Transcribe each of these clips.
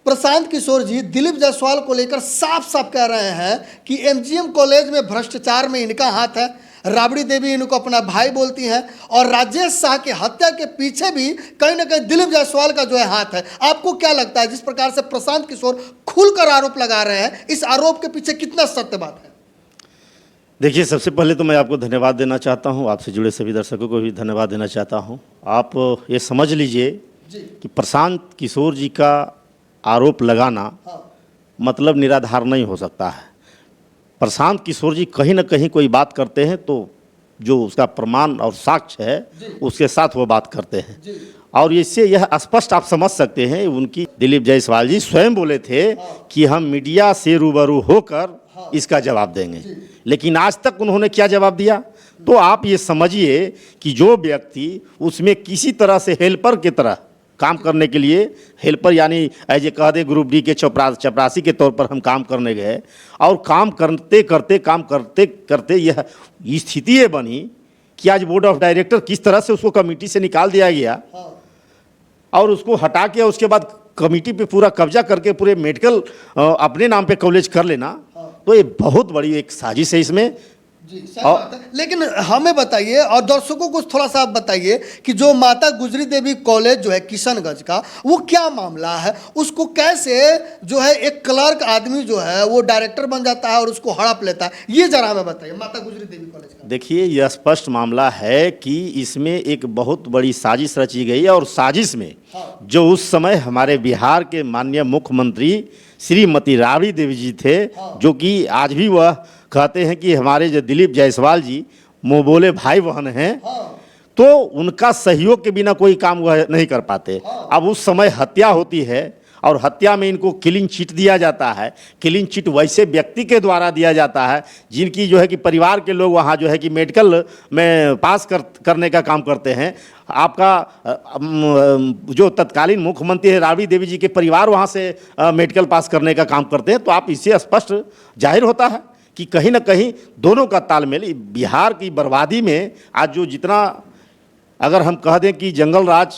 प्रशांत किशोर जी दिलीप जायसवाल को लेकर साफ साफ कह रहे हैं कि एमजीएम कॉलेज में भ्रष्टाचार में इनका हाथ है। राबड़ी देवी इनको अपना भाई बोलती हैं और राजेश शाह की हत्या के पीछे भी कहीं ना कहीं दिलीप जायसवाल का जो है हाथ है। आपको क्या लगता है, जिस प्रकार से प्रशांत किशोर खुलकर आरोप लगा रहे हैं, इस आरोप के पीछे कितना सत्य बात है? देखिए, सबसे पहले तो मैं आपको धन्यवाद देना चाहता हूं, आपसे जुड़े सभी दर्शकों को भी धन्यवाद देना चाहता हूं। आप ये समझ लीजिए कि प्रशांत किशोर जी का आरोप लगाना मतलब निराधार नहीं हो सकता है। प्रशांत किशोर जी कहीं ना कहीं कोई बात करते हैं तो जो उसका प्रमाण और साक्ष्य है उसके साथ वो बात करते हैं, और इससे यह स्पष्ट आप समझ सकते हैं। उनकी दिलीप जायसवाल जी स्वयं बोले थे कि हम मीडिया से रूबरू होकर इसका जवाब देंगे, लेकिन आज तक उन्होंने क्या जवाब दिया? तो आप ये समझिए कि जो व्यक्ति उसमें किसी तरह से हेल्पर की तरह काम करने के लिए, हेल्पर यानी एज ए कह दे ग्रुप डी के चपरासी के तौर पर हम काम करने गए, और काम करते करते यह स्थिति ये बनी कि आज बोर्ड ऑफ डायरेक्टर किस तरह से उसको कमेटी से निकाल दिया गया और उसको हटा के उसके बाद कमेटी पे पूरा कब्जा करके पूरे मेडिकल अपने नाम पे कॉलेज कर लेना, तो ये बहुत बड़ी एक साजिश है इसमें। जी, सही बात है। लेकिन हमें बताइए और दर्शकों को थोड़ा सा आप बताइए कि जो माता गुजरी देवी कॉलेज जो है किशनगंज का, वो क्या मामला है? उसको कैसे जो है एक क्लर्क आदमी जो है वो डायरेक्टर बन जाता है और उसको हड़प लेता है, ये जरा हमें बताइए माता गुजरी देवी कॉलेज का। देखिए, यह स्पष्ट मामला है कि इसमें एक बहुत बड़ी साजिश रची गई है, और साजिश में जो उस समय हमारे बिहार के माननीय मुख्यमंत्री श्रीमती राबड़ी देवी जी थे, जो कि आज भी वह कहते हैं कि हमारे जो दिलीप जायसवाल जी मुँह बोले भाई बहन हैं, तो उनका सहयोग के बिना कोई काम वह नहीं कर पाते। अब उस समय हत्या होती है और हत्या में इनको क्लीन चिट दिया जाता है। क्लीन चिट वैसे व्यक्ति के द्वारा दिया जाता है जिनकी जो है कि परिवार के लोग वहाँ जो है कि मेडिकल में पास करने का काम करते हैं। आपका जो तत्कालीन मुख्यमंत्री है राबड़ी देवी जी के परिवार वहाँ से मेडिकल पास करने का काम करते हैं। तो आप इससे स्पष्ट जाहिर होता है कि कहीं ना कहीं दोनों का तालमेल बिहार की बर्बादी में आज जो जितना, अगर हम कह दें कि जंगल राज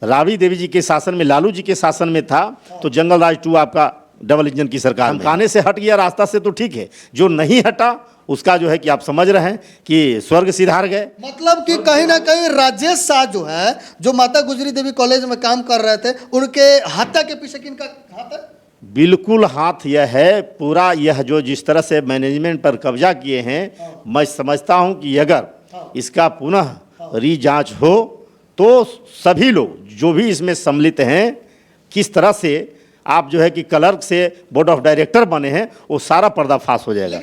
राबड़ी देवी जी के शासन में, लालू जी के शासन में था, तो जंगल राज 2 आपका डबल इंजन की सरकार धमकाने से हट गया रास्ता से, तो ठीक है। जो नहीं हटा उसका जो है कि आप समझ रहे हैं कि स्वर्ग सिधार गए। मतलब कि कहीं ना कहीं राजेश शाह जो है, जो माता गुजरी देवी कॉलेज में काम कर रहे थे, उनके हत्या के पीछे किनका हाथ है? बिल्कुल हाथ यह है पूरा, यह जो जिस तरह से मैनेजमेंट पर कब्जा किए हैं, मैं समझता हूं कि अगर इसका पुनः रीजांच हो तो सभी लोग जो भी इसमें सम्मिलित हैं, किस तरह से आप जो है कि क्लर्क से बोर्ड ऑफ डायरेक्टर बने हैं, वो सारा पर्दाफाश हो जाएगा।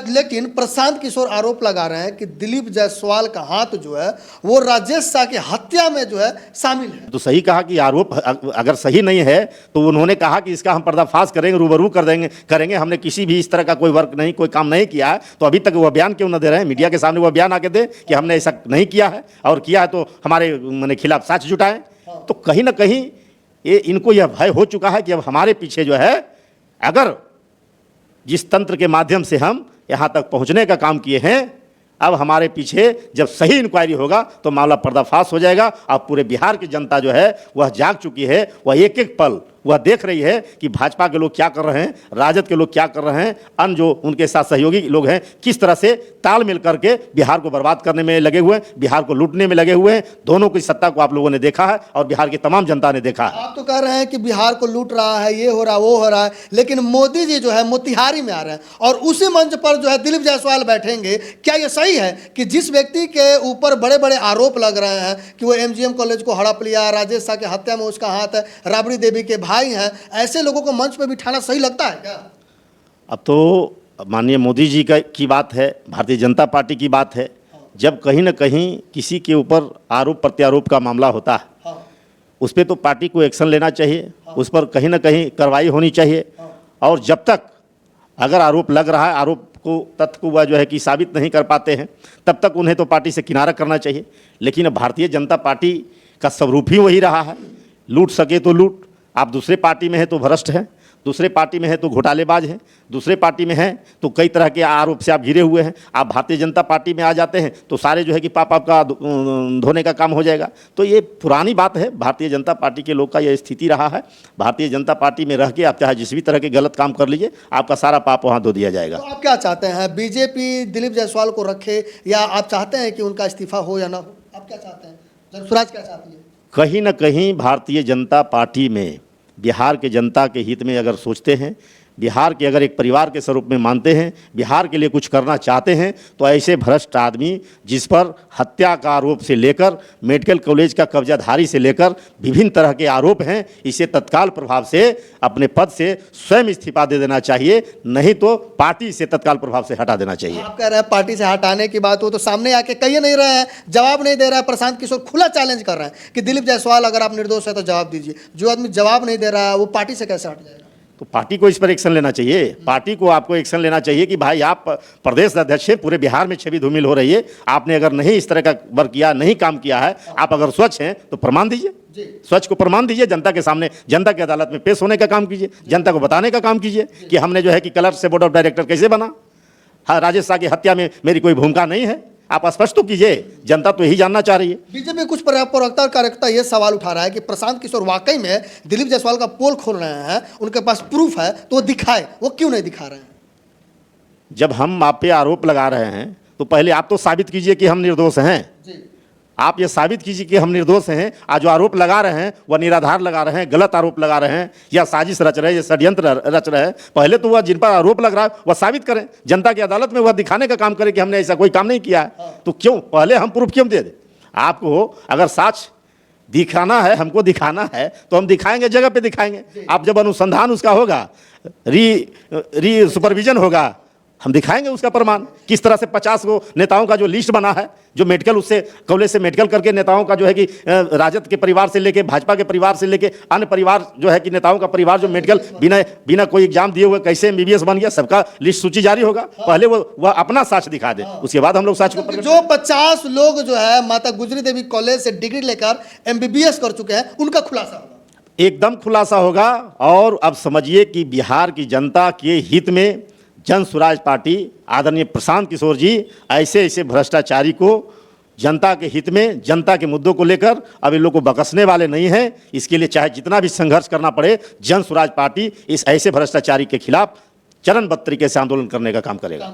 लेकिन प्रशांत किशोर आरोप लगा रहे हैं कि दिलीप जायसवाल का हाथ जो है वो राजेश शाह की हत्या में जो है शामिल है। तो सही कहा कि आरोप अगर सही नहीं है तो उन्होंने कहा कि इसका हम पर्दाफाश करेंगे, रूबरू करेंगे। हमने किसी भी इस तरह का कोई काम नहीं किया है, तो अभी तक वह बयान क्यों न दे रहे हैं? मीडिया के सामने वह बयान आके दे कि हमने ऐसा नहीं किया है, और किया है तो हमारे खिलाफ साक्ष्य जुटाएं। तो कहीं ना कहीं ये इनको यह भय हो चुका है कि अब हमारे पीछे जो है, अगर जिस तंत्र के माध्यम से हम यहाँ तक पहुँचने का काम किए हैं, अब हमारे पीछे जब सही इंक्वायरी होगा तो मामला पर्दाफाश हो जाएगा। अब पूरे बिहार की जनता जो है वह जाग चुकी है, वह एक एक पल वह देख रही है कि भाजपा के लोग क्या कर रहे हैं, राजद के लोग क्या कर रहे हैं, अन्य जो उनके साथ सहयोगी लोग हैं किस तरह से तालमेल करके बिहार को बर्बाद करने में लगे हुए हैं, बिहार को लूटने में लगे हुए हैं। दोनों की सत्ता को आप लोगों ने देखा है और बिहार की तमाम जनता ने देखा है। आप तो कह रहे हैं कि बिहार को लूट रहा है, ये हो रहा है, वो हो रहा है, लेकिन मोदी जी जो है मोतिहारी में आ रहे हैं और उसी मंच पर जो है दिलीप जायसवाल बैठेंगे। क्या ये सही है कि जिस व्यक्ति के ऊपर बड़े बड़े आरोप लग रहे हैं कि वो एमजीएम कॉलेज को हड़प लिया, राजेश शाह की हत्या में उसका हाथ है, राबड़ी देवी के भाई हैं, ऐसे लोगों को मंच पर बिठाना सही लगता है क्या? अब तो माननीय मोदी जी की बात है, भारतीय जनता पार्टी की बात है। जब कहीं ना कहीं किसी के ऊपर आरोप प्रत्यारोप का मामला होता है, उस पर तो पार्टी को एक्शन लेना चाहिए, उस पर कहीं ना कहीं कार्रवाई होनी चाहिए। और जब तक अगर आरोप लग रहा है, आरोप को तथ्य को वह जो है कि साबित नहीं कर पाते हैं, तब तक उन्हें तो पार्टी से किनारा करना चाहिए। लेकिन भारतीय जनता पार्टी का स्वरूप ही वही रहा है, लूट सके तो लूट, आप दूसरे पार्टी में हैं तो भ्रष्ट हैं। दूसरे पार्टी में है तो घोटालेबाज हैं, दूसरे पार्टी में हैं तो कई तरह के आरोप से आप घिरे हुए हैं। आप भारतीय जनता पार्टी में आ जाते हैं तो सारे जो है कि पाप आपका धोने का काम हो जाएगा। तो ये पुरानी बात है, भारतीय जनता पार्टी के लोग का यह स्थिति रहा है। भारतीय जनता पार्टी में रह के आप चाहे जिस भी तरह के गलत काम कर लीजिए, आपका सारा पाप वहाँ धो दिया जाएगा। तो आप क्या चाहते हैं, बीजेपी दिलीप जायसवाल को रखे या आप चाहते हैं कि उनका इस्तीफा हो या ना हो? आप क्या चाहते हैं? जनसुराज क्या चाहती है? कहीं ना कहीं भारतीय जनता पार्टी में बिहार के जनता के हित में अगर सोचते हैं, बिहार के अगर एक परिवार के स्वरूप में मानते हैं, बिहार के लिए कुछ करना चाहते हैं, तो ऐसे भ्रष्ट आदमी जिस पर हत्या का आरोप से लेकर मेडिकल कॉलेज का कब्जाधारी से लेकर विभिन्न तरह के आरोप हैं, इसे तत्काल प्रभाव से अपने पद से स्वयं इस्तीफा दे देना चाहिए, नहीं तो पार्टी से तत्काल प्रभाव से हटा देना चाहिए। आप कह रहे हैं पार्टी से हटाने की बात हो तो सामने आके कही नहीं रहे हैं, जवाब नहीं दे रहा है। प्रशांत किशोर खुला चैलेंज कर रहे हैं कि दिलीप जायसवाल अगर आप निर्दोष है तो जवाब दीजिए। जो आदमी जवाब नहीं दे रहा है वो पार्टी से कैसे हट जाएगा? तो पार्टी को इस पर एक्शन लेना चाहिए। पार्टी को आपको एक्शन लेना चाहिए कि भाई आप प्रदेश अध्यक्ष हैं, पूरे बिहार में छवि धूमिल हो रही है, आपने अगर नहीं इस तरह का वर्क किया, नहीं काम किया है, आप अगर स्वच्छ हैं तो प्रमाण दीजिए, स्वच्छ को प्रमाण दीजिए, जनता के सामने, जनता की अदालत में पेश होने का काम कीजिए, जनता को बताने का काम कीजिए कि हमने जो है कि क्लर्क से बोर्ड ऑफ डायरेक्टर कैसे बना, हाँ राजेश शाह की हत्या में मेरी कोई भूमिका नहीं है, आप स्पष्ट तो कीजिए, जनता तो यही जानना चाह रही है। बीजेपी कुछ प्रवक्ता और कार्यकर्ता ये सवाल उठा रहा है कि प्रशांत किशोर वाकई में दिलीप जायसवाल का पोल खोल रहे हैं, उनके पास प्रूफ है तो वो दिखाए, वो क्यों नहीं दिखा रहे हैं? जब हम आप पे आरोप लगा रहे हैं तो पहले आप तो साबित कीजिए कि हम निर्दोष हैं। जी। आप ये साबित कीजिए कि हम निर्दोष हैं। आज जो आरोप लगा रहे हैं वह निराधार लगा रहे हैं, गलत आरोप लगा रहे हैं, या साजिश रच रहे हैं, या षड्यंत्र रच रहे हैं। पहले तो वह जिन पर आरोप लग रहा है वह साबित करें, जनता की अदालत में वह दिखाने का काम करें कि हमने ऐसा कोई काम नहीं किया है। तो क्यों पहले हम प्रूफ क्यों दे दें? आपको अगर साक्ष्य दिखाना है, हमको दिखाना है तो हम दिखाएंगे, जगह पे दिखाएंगे। आप जब अनुसंधान उसका होगा, री सुपरविजन होगा, हम दिखाएंगे उसका प्रमाण। किस तरह से 50 गो नेताओं का जो लिस्ट बना है, जो मेडिकल उससे कॉलेज से मेडिकल करके नेताओं का जो है कि राजद के परिवार से लेके भाजपा के परिवार से लेके अन्य परिवार जो है कि नेताओं का परिवार जो मेडिकल बिना कोई एग्जाम दिए हुए कैसे MBBS बन गया, सबका लिस्ट सूची जारी होगा। पहले वह अपना साक्ष्य दिखा दे, उसके बाद हम लोग साक्ष्य को जो 50 लोग जो है माता गुजरी देवी कॉलेज से डिग्री लेकर MBBS कर चुके हैं, उनका खुलासा होगा, एकदम खुलासा होगा। और अब समझिए कि बिहार की जनता के हित में जन स्वराज पार्टी आदरणीय प्रशांत किशोर जी ऐसे ऐसे भ्रष्टाचारी को जनता के हित में, जनता के मुद्दों को लेकर अब इन लोग को बकसने वाले नहीं हैं। इसके लिए चाहे जितना भी संघर्ष करना पड़े, जन स्वराज पार्टी इस ऐसे भ्रष्टाचारी के खिलाफ चरणबद्ध तरीके से आंदोलन करने का काम करेगा।